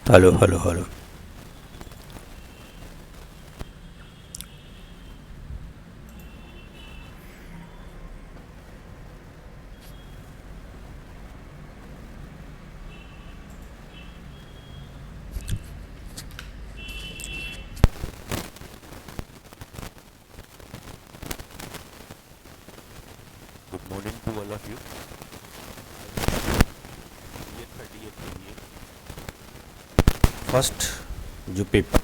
Hello hello hello. Good morning to all of you. Year 30th के लिए first जो paper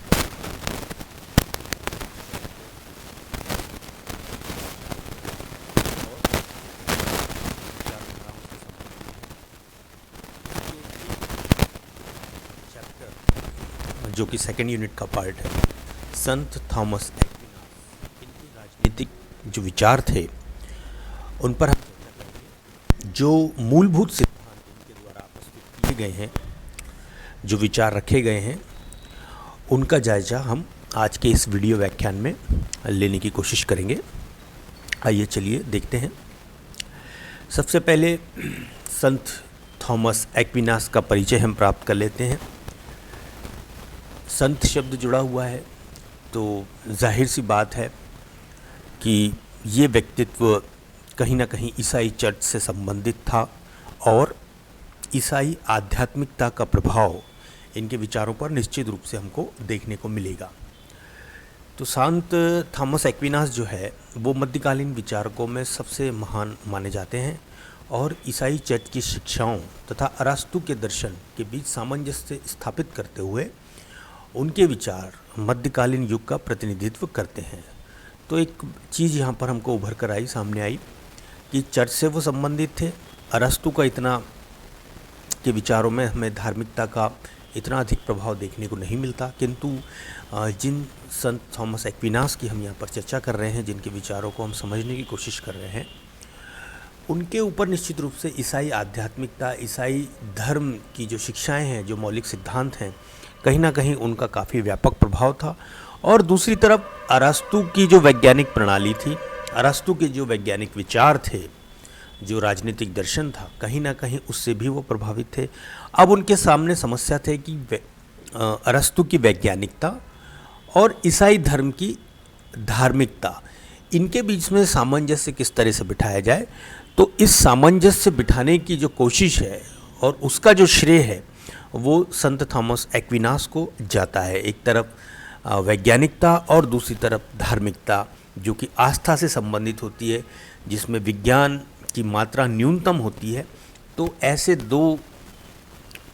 जो कि सेकेंड यूनिट का पार्ट है, संत थॉमस एक्विनास, इनके राजनीतिक जो विचार थे उन पर हम चर्चा करेंगे। जो मूलभूत सिद्धांत इनके द्वारा प्रस्तुत किए गए हैं, जो विचार रखे गए हैं, उनका जायजा हम आज के इस वीडियो व्याख्यान में लेने की कोशिश करेंगे। आइए चलिए देखते हैं। सबसे पहले संत थॉमस एक्विनास का परिचय हम प्राप्त कर लेते हैं। संत शब्द जुड़ा हुआ है तो जाहिर सी बात है कि ये व्यक्तित्व कहीं ना कहीं ईसाई चर्च से संबंधित था और ईसाई आध्यात्मिकता का प्रभाव इनके विचारों पर निश्चित रूप से हमको देखने को मिलेगा। तो संत थॉमस एक्विनास जो है वो मध्यकालीन विचारकों में सबसे महान माने जाते हैं और ईसाई चर्च की शिक्षाओं तथा अरास्तु के दर्शन के बीच सामंजस्य स्थापित करते हुए उनके विचार मध्यकालीन युग का प्रतिनिधित्व करते हैं। तो एक चीज़ यहाँ पर हमको उभर कर आई, सामने आई कि चर्च से वो संबंधित थे। अरस्तु का इतना के विचारों में हमें धार्मिकता का इतना अधिक प्रभाव देखने को नहीं मिलता, किंतु जिन संत थॉमस एक्विनास की हम यहाँ पर चर्चा कर रहे हैं, जिनके विचारों को हम समझने की कोशिश कर रहे हैं, उनके ऊपर निश्चित रूप से ईसाई आध्यात्मिकता, ईसाई धर्म की जो शिक्षाएं हैं, जो मौलिक सिद्धांत हैं, कहीं ना कहीं उनका काफ़ी व्यापक प्रभाव था। और दूसरी तरफ अरस्तु की जो वैज्ञानिक प्रणाली थी, अरस्तु के जो वैज्ञानिक विचार थे, जो राजनीतिक दर्शन था, कहीं ना कहीं उससे भी वो प्रभावित थे। अब उनके सामने समस्या थे कि अरस्तु की वैज्ञानिकता और ईसाई धर्म की धार्मिकता, इनके बीच में सामंजस्य किस तरह से बिठाया जाए। तो इस सामंजस्य बिठाने की जो कोशिश है और उसका जो श्रेय है वो संत थॉमस एक्विनास को जाता है। एक तरफ वैज्ञानिकता और दूसरी तरफ धार्मिकता, जो कि आस्था से संबंधित होती है, जिसमें विज्ञान की मात्रा न्यूनतम होती है। तो ऐसे दो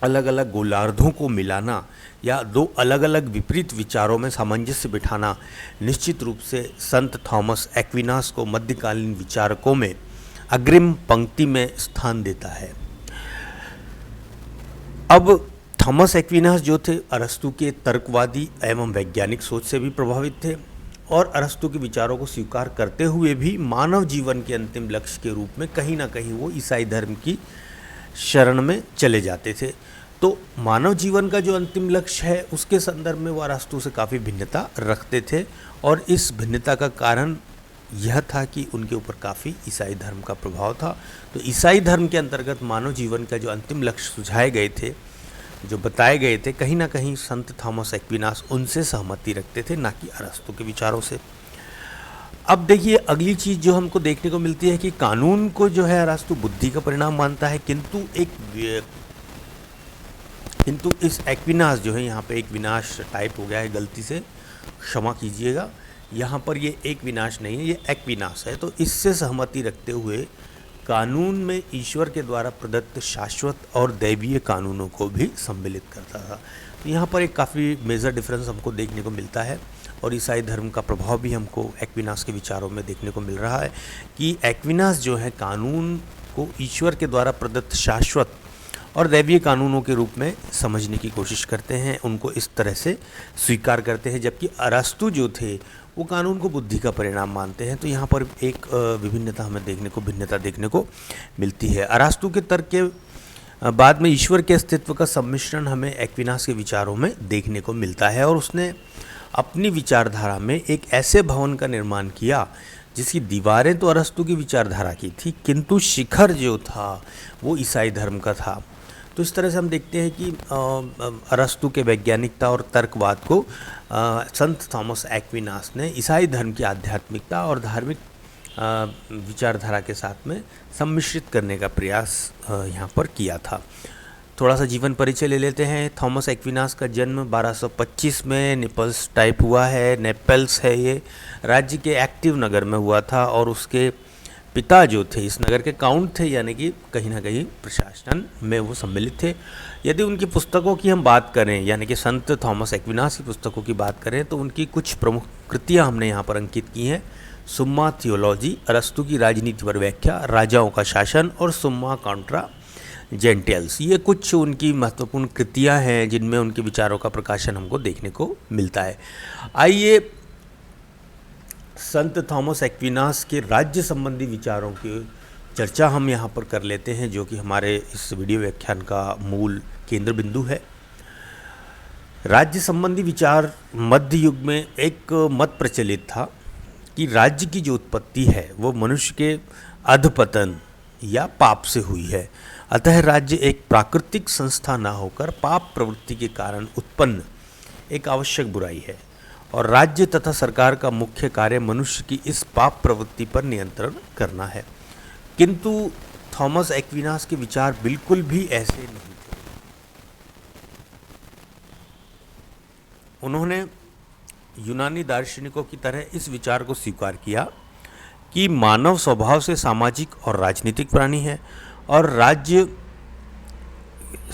अलग अलग गोलार्धों को मिलाना या दो अलग अलग विपरीत विचारों में सामंजस्य बिठाना निश्चित रूप से संत थॉमस एक्विनास को मध्यकालीन विचारकों में अग्रिम पंक्ति में स्थान देता है। अब थॉमस एक्विनास जो थे अरस्तु के तर्कवादी एवं वैज्ञानिक सोच से भी प्रभावित थे और अरस्तु के विचारों को स्वीकार करते हुए भी मानव जीवन के अंतिम लक्ष्य के रूप में कहीं ना कहीं वो ईसाई धर्म की शरण में चले जाते थे। तो मानव जीवन का जो अंतिम लक्ष्य है उसके संदर्भ में वो अरस्तु से काफ़ी भिन्नता रखते थे और इस भिन्नता का कारण यह था कि उनके ऊपर काफ़ी ईसाई धर्म का प्रभाव था। तो ईसाई धर्म के अंतर्गत मानव जीवन का जो अंतिम लक्ष्य सुझाए गए थे, जो बताए गए थे, कहीं ना कहीं संत थॉमस एक्विनास उनसे सहमति रखते थे, ना कि अरस्तु के विचारों से। अब देखिए अगली चीज़ जो हमको देखने को मिलती है कि कानून को जो है अरस्तु बुद्धि का परिणाम मानता है, किंतु इस एक्विनास जो है, यहाँ पे एक विनाश टाइप हो गया है, गलती से क्षमा कीजिएगा, यहाँ पर ये एक विनाश नहीं है, ये एक्विनास है। तो इससे सहमति रखते हुए कानून में ईश्वर के द्वारा प्रदत्त शाश्वत और दैवीय कानूनों को भी सम्मिलित करता था। तो यहाँ पर एक काफ़ी मेजर डिफरेंस हमको देखने को मिलता है और ईसाई धर्म का प्रभाव भी हमको एक्विनास के विचारों में देखने को मिल रहा है कि एक्विनास जो है कानून को ईश्वर के द्वारा प्रदत्त शाश्वत और दैवीय कानूनों के रूप में समझने की कोशिश करते हैं, उनको इस तरह से स्वीकार करते हैं, जबकि अरस्तु जो थे वो कानून को बुद्धि का परिणाम मानते हैं। तो यहाँ पर एक भिन्नता हमें भिन्नता देखने को मिलती है। अरस्तु के तर्क के बाद में ईश्वर के अस्तित्व का सम्मिश्रण हमें एक्विनास के विचारों में देखने को मिलता है और उसने अपनी विचारधारा में एक ऐसे भवन का निर्माण किया जिसकी दीवारें तो अरस्तु की विचारधारा की थी, किंतु शिखर जो था वो ईसाई धर्म का था। तो इस तरह से हम देखते हैं कि अरस्तु के वैज्ञानिकता और तर्कवाद को संत थॉमस एक्विनास ने ईसाई धर्म की आध्यात्मिकता और धार्मिक विचारधारा के साथ में सम्मिश्रित करने का प्रयास यहाँ पर किया था। थोड़ा सा जीवन परिचय ले लेते हैं। थॉमस एक्विनास का जन्म 1225 में नेपल्स टाइप हुआ है। नेपल्स है ये राज्य के एक्टिव नगर में हुआ था और उसके पिता जो थे इस नगर के काउंट थे, यानी कि कहीं ना कहीं प्रशासन में वो सम्मिलित थे। यदि उनकी पुस्तकों की हम बात करें, यानी कि संत थॉमस एक्विनास की पुस्तकों की बात करें, तो उनकी कुछ प्रमुख कृतियाँ हमने यहाँ पर अंकित की हैं। सुम्मा थियोलॉजी, अरस्तु की राजनीति पर व्याख्या, राजाओं का शासन और सुम्मा कॉन्ट्रा जेंटियल्स, ये कुछ उनकी महत्वपूर्ण कृतियाँ हैं जिनमें उनके विचारों का प्रकाशन हमको देखने को मिलता है। आइए संत थॉमस एक्विनास के राज्य संबंधी विचारों की चर्चा हम यहाँ पर कर लेते हैं, जो कि हमारे इस वीडियो व्याख्यान का मूल केंद्र बिंदु है। राज्य संबंधी विचार मध्य युग में एक मत प्रचलित था कि राज्य की जो उत्पत्ति है वो मनुष्य के अधपतन या पाप से हुई है। अतः राज्य एक प्राकृतिक संस्था न होकर पाप प्रवृत्ति के कारण उत्पन्न एक आवश्यक बुराई है और राज्य तथा सरकार का मुख्य कार्य मनुष्य की इस पाप प्रवृत्ति पर नियंत्रण करना है। किंतु थॉमस एक्विनास के विचार बिल्कुल भी ऐसे नहीं थे। उन्होंने यूनानी दार्शनिकों की तरह इस विचार को स्वीकार किया कि मानव स्वभाव से सामाजिक और राजनीतिक प्राणी है और राज्य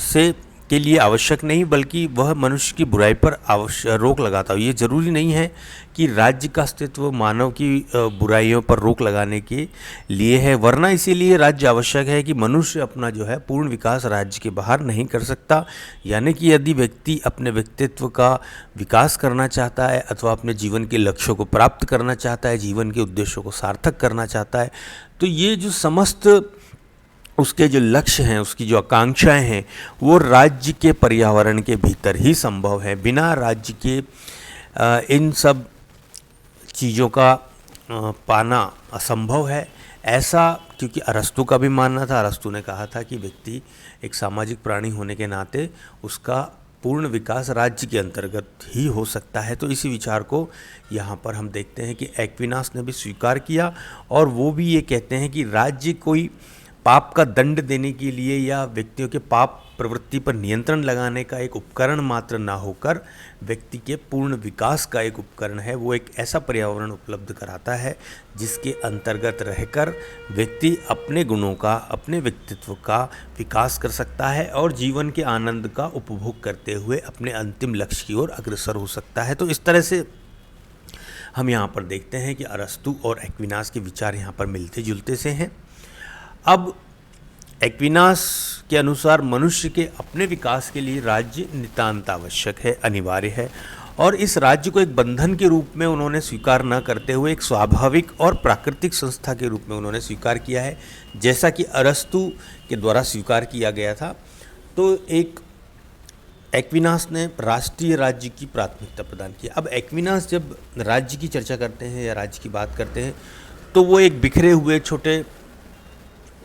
से के लिए आवश्यक नहीं, बल्कि वह मनुष्य की बुराई पर रोक लगाता हो। ये जरूरी नहीं है कि राज्य का अस्तित्व मानव की बुराइयों पर रोक लगाने के लिए है, वरना इसीलिए राज्य आवश्यक है कि मनुष्य अपना जो है पूर्ण विकास राज्य के बाहर नहीं कर सकता। यानी कि यदि व्यक्ति अपने व्यक्तित्व का विकास करना चाहता है अथवा अपने जीवन के लक्ष्यों को प्राप्त करना चाहता है, जीवन के उद्देश्यों को सार्थक करना चाहता है, तो ये जो समस्त उसके जो लक्ष्य हैं, उसकी जो आकांक्षाएं हैं, वो राज्य के पर्यावरण के भीतर ही संभव है। बिना राज्य के इन सब चीज़ों का पाना असंभव है। ऐसा क्योंकि अरस्तु का भी मानना था। अरस्तु ने कहा था कि व्यक्ति एक सामाजिक प्राणी होने के नाते उसका पूर्ण विकास राज्य के अंतर्गत ही हो सकता है। तो इसी विचार को यहाँ पर हम देखते हैं कि एक्विनास ने भी स्वीकार किया और वो भी ये कहते हैं कि राज्य कोई पाप का दंड देने के लिए या व्यक्तियों के पाप प्रवृत्ति पर नियंत्रण लगाने का एक उपकरण मात्र ना होकर व्यक्ति के पूर्ण विकास का एक उपकरण है। वो एक ऐसा पर्यावरण उपलब्ध कराता है जिसके अंतर्गत रहकर व्यक्ति अपने गुणों का, अपने व्यक्तित्व का विकास कर सकता है और जीवन के आनंद का उपभोग करते हुए अपने अंतिम लक्ष्य की ओर अग्रसर हो सकता है। तो इस तरह से हम यहाँ पर देखते हैं कि अरस्तु और एक्विनास के विचार यहाँ पर मिलते जुलते से हैं। अब एक्विनास के अनुसार मनुष्य के अपने विकास के लिए राज्य नितांत आवश्यक है, अनिवार्य है, और इस राज्य को एक बंधन के रूप में उन्होंने स्वीकार न करते हुए एक स्वाभाविक और प्राकृतिक संस्था के रूप में उन्होंने स्वीकार किया है, जैसा कि अरस्तु के द्वारा स्वीकार किया गया था। तो एक एक्विनास ने राष्ट्रीय राज्य की प्राथमिकता प्रदान की। अब एक्विनास जब राज्य की चर्चा करते हैं या राज्य की बात करते हैं तो वो एक बिखरे हुए छोटे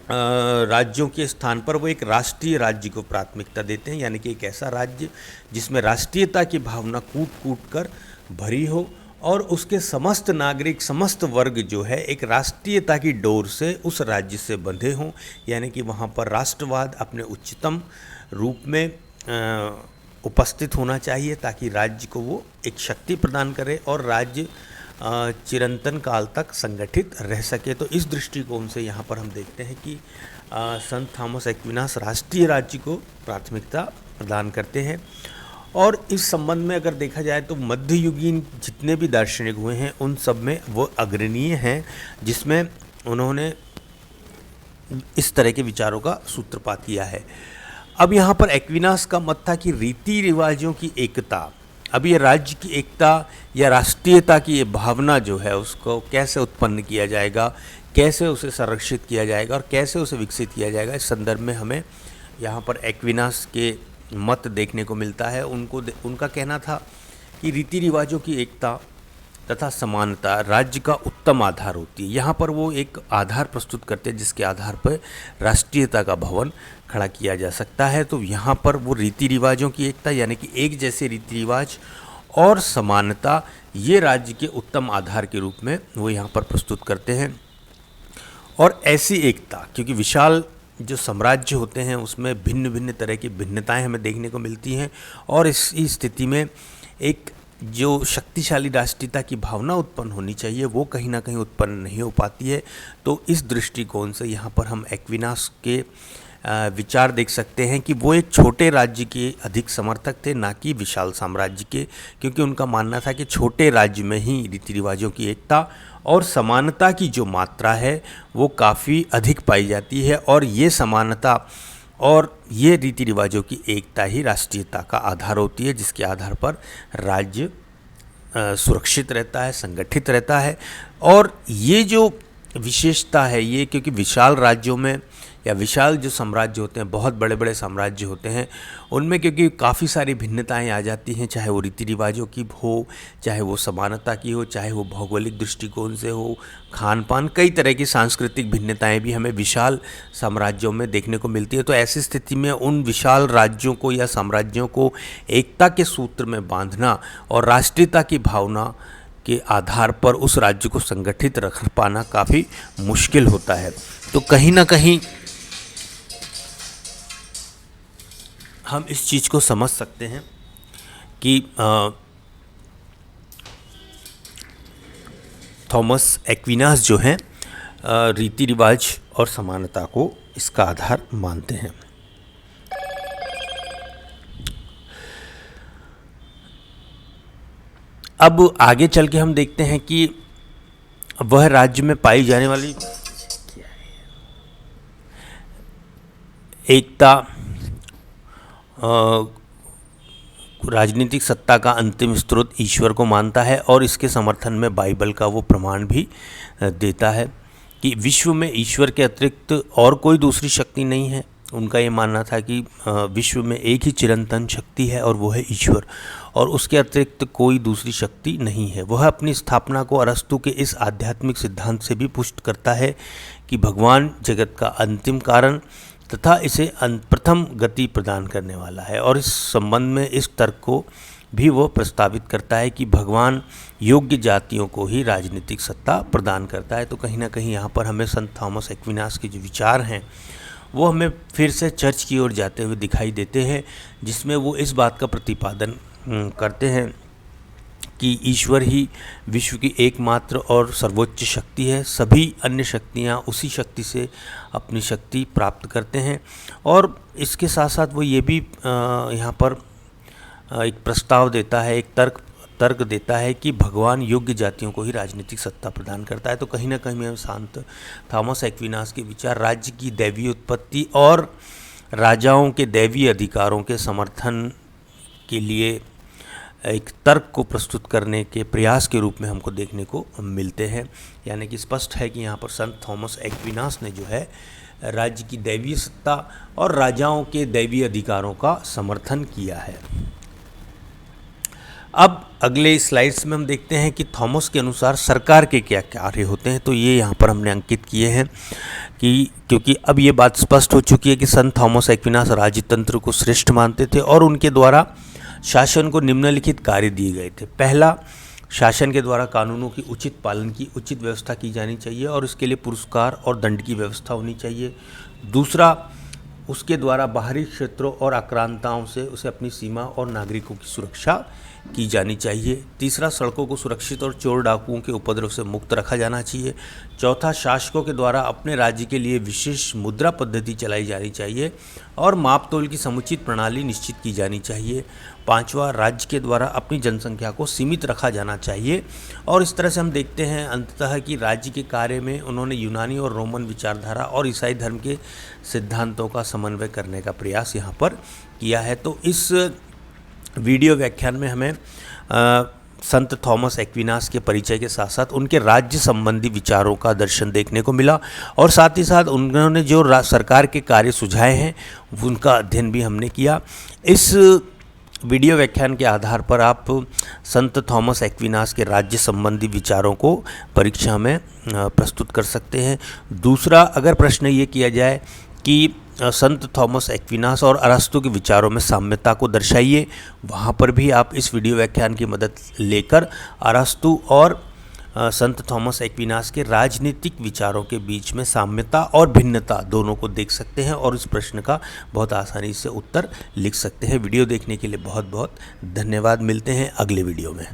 राज्यों के स्थान पर वो एक राष्ट्रीय राज्य को प्राथमिकता देते हैं, यानी कि एक ऐसा राज्य जिसमें राष्ट्रीयता की भावना कूट कूट कर भरी हो और उसके समस्त नागरिक, समस्त वर्ग जो है एक राष्ट्रीयता की डोर से उस राज्य से बंधे हों, यानी कि वहाँ पर राष्ट्रवाद अपने उच्चतम रूप में उपस्थित होना चाहिए ताकि राज्य को वो एक शक्ति प्रदान करे और राज्य चिरंतन काल तक संगठित रह सके। तो इस दृष्टिकोण से यहाँ पर हम देखते हैं कि संत थॉमस एक्विनास राष्ट्रीय राज्य को प्राथमिकता प्रदान करते हैं। और इस संबंध में अगर देखा जाए तो मध्ययुगीन जितने भी दार्शनिक हुए हैं उन सब में वो अग्रणीय हैं, जिसमें उन्होंने इस तरह के विचारों का सूत्रपात किया है। अब यहाँ पर एक्विनास का मत था कि रीति रिवाजों की एकता, अब ये राज्य की एकता या राष्ट्रीयता की ये भावना जो है उसको कैसे उत्पन्न किया जाएगा, कैसे उसे संरक्षित किया जाएगा और कैसे उसे विकसित किया जाएगा, इस संदर्भ में हमें यहाँ पर एक्विनास के मत देखने को मिलता है। उनका कहना था कि रीति रिवाजों की एकता तथा समानता राज्य का उत्तम आधार होती है। यहाँ पर वो एक आधार प्रस्तुत करते हैं जिसके आधार पर राष्ट्रीयता का भवन खड़ा किया जा सकता है। तो यहाँ पर वो रीति रिवाजों की एकता यानी कि एक जैसे रीति रिवाज और समानता ये राज्य के उत्तम आधार के रूप में वो यहाँ पर प्रस्तुत करते हैं। और ऐसी एकता, क्योंकि विशाल जो साम्राज्य होते हैं उसमें भिन्न भिन्न तरह की भिन्नताएं हमें देखने को मिलती हैं, और इस स्थिति में एक जो शक्तिशाली राष्ट्रीयता की भावना उत्पन्न होनी चाहिए वो कहीं ना कहीं उत्पन्न नहीं हो पाती है। तो इस दृष्टिकोण से यहाँ पर हम एक्विनास के विचार देख सकते हैं कि वो एक छोटे राज्य के अधिक समर्थक थे, ना कि विशाल साम्राज्य के, क्योंकि उनका मानना था कि छोटे राज्य में ही रीति रिवाजों की एकता और समानता की जो मात्रा है वो काफ़ी अधिक पाई जाती है, और ये समानता और ये रीति रिवाजों की एकता ही राष्ट्रीयता का आधार होती है, जिसके आधार पर राज्य सुरक्षित रहता है, संगठित रहता है। और ये जो विशेषता है ये, क्योंकि विशाल राज्यों में या विशाल जो साम्राज्य होते हैं, बहुत बड़े बड़े साम्राज्य होते हैं, उनमें क्योंकि काफ़ी सारी भिन्नताएं आ जाती हैं, चाहे वो रीति रिवाजों की हो, चाहे वो समानता की हो, चाहे वो भौगोलिक दृष्टिकोण से हो, खान पान, कई तरह की सांस्कृतिक भिन्नताएं भी हमें विशाल साम्राज्यों में देखने को मिलती है। तो ऐसी स्थिति में उन विशाल राज्यों को या साम्राज्यों को एकता के सूत्र में बांधना और राष्ट्रीयता की भावना के आधार पर उस राज्य को संगठित रख पाना काफ़ी मुश्किल होता है। तो कहीं ना कहीं हम इस चीज़ को समझ सकते हैं कि थॉमस एक्विनास जो हैं रीति रिवाज और समानता को इसका आधार मानते हैं। अब आगे चल के हम देखते हैं कि वह राज्य में पाई जाने वाली एकता, राजनीतिक सत्ता का अंतिम स्रोत ईश्वर को मानता है, और इसके समर्थन में बाइबल का वो प्रमाण भी देता है कि विश्व में ईश्वर के अतिरिक्त और कोई दूसरी शक्ति नहीं है। उनका ये मानना था कि विश्व में एक ही चिरंतन शक्ति है और वो है ईश्वर, और उसके अतिरिक्त कोई दूसरी शक्ति नहीं है। वह अपनी स्थापना को अरस्तु के इस आध्यात्मिक सिद्धांत से भी पुष्ट करता है कि भगवान जगत का अंतिम कारण तथा इसे प्रथम गति प्रदान करने वाला है, और इस संबंध में इस तर्क को भी वो प्रस्तावित करता है कि भगवान योग्य जातियों को ही राजनीतिक सत्ता प्रदान करता है। तो कहीं ना कहीं यहाँ पर हमें संत थॉमस एक्विनास के जो विचार हैं वो हमें फिर से चर्च की ओर जाते हुए दिखाई देते हैं, जिसमें वो इस बात का प्रतिपादन करते हैं कि ईश्वर ही विश्व की एकमात्र और सर्वोच्च शक्ति है। सभी अन्य शक्तियाँ उसी शक्ति से अपनी शक्ति प्राप्त करते हैं। और इसके साथ साथ वो ये भी यहाँ पर एक प्रस्ताव देता है, एक तर्क देता है कि भगवान योग्य जातियों को ही राजनीतिक सत्ता प्रदान करता है। तो कहीं ना कहीं हम संत थॉमस एक्विनास के विचार राज्य की दैवीय उत्पत्ति और राजाओं के दैवीय अधिकारों के समर्थन के लिए एक तर्क को प्रस्तुत करने के प्रयास के रूप में हमको देखने को मिलते हैं। यानी कि स्पष्ट है कि यहाँ पर संत थॉमस एक्विनास ने जो है राज्य की दैवीय सत्ता और राजाओं के दैवीय अधिकारों का समर्थन किया है। अब अगले स्लाइड्स में हम देखते हैं कि थॉमस के अनुसार सरकार के क्या कार्य होते हैं। तो ये यहाँ पर हमने अंकित किए हैं कि क्योंकि अब ये बात स्पष्ट हो चुकी है कि संत थॉमस एक्विनास राजतंत्र को श्रेष्ठ मानते थे और उनके द्वारा शासन को निम्नलिखित कार्य दिए गए थे। पहला, शासन के द्वारा कानूनों की उचित पालन की उचित व्यवस्था की जानी चाहिए और इसके लिए पुरस्कार और दंड की व्यवस्था होनी चाहिए। दूसरा, उसके द्वारा बाहरी क्षेत्रों और आक्रांताओं से उसे अपनी सीमा और नागरिकों की सुरक्षा की जानी चाहिए। तीसरा, सड़कों को सुरक्षित और चोर डाकुओं के उपद्रव से मुक्त रखा जाना चाहिए। चौथा, शासकों के द्वारा अपने राज्य के लिए विशेष मुद्रा पद्धति चलाई जानी चाहिए और मापतोल की समुचित प्रणाली निश्चित की जानी चाहिए। पांचवा, राज्य के द्वारा अपनी जनसंख्या को सीमित रखा जाना चाहिए। और इस तरह से हम देखते हैं अंततः कि राज्य के कार्य में उन्होंने यूनानी और रोमन विचारधारा और ईसाई धर्म के सिद्धांतों का समन्वय करने का प्रयास यहाँ पर किया है। तो इस वीडियो व्याख्यान में हमें संत थॉमस एक्विनास के परिचय के साथ साथ उनके राज्य संबंधी विचारों का दर्शन देखने को मिला और साथ ही साथ उन्होंने जो सरकार के कार्य सुझाए हैं उनका अध्ययन भी हमने किया। इस वीडियो व्याख्यान के आधार पर आप संत थॉमस एक्विनास के राज्य संबंधी विचारों को परीक्षा में प्रस्तुत कर सकते हैं। दूसरा, अगर प्रश्न ये किया जाए कि संत थॉमस एक्विनास और अरस्तु के विचारों में साम्यता को दर्शाइए, वहाँ पर भी आप इस वीडियो व्याख्यान की मदद लेकर अरस्तु और संत थॉमस एक्विनास के राजनीतिक विचारों के बीच में साम्यता और भिन्नता दोनों को देख सकते हैं और इस प्रश्न का बहुत आसानी से उत्तर लिख सकते हैं। वीडियो देखने के लिए बहुत बहुत धन्यवाद। मिलते हैं अगले वीडियो में।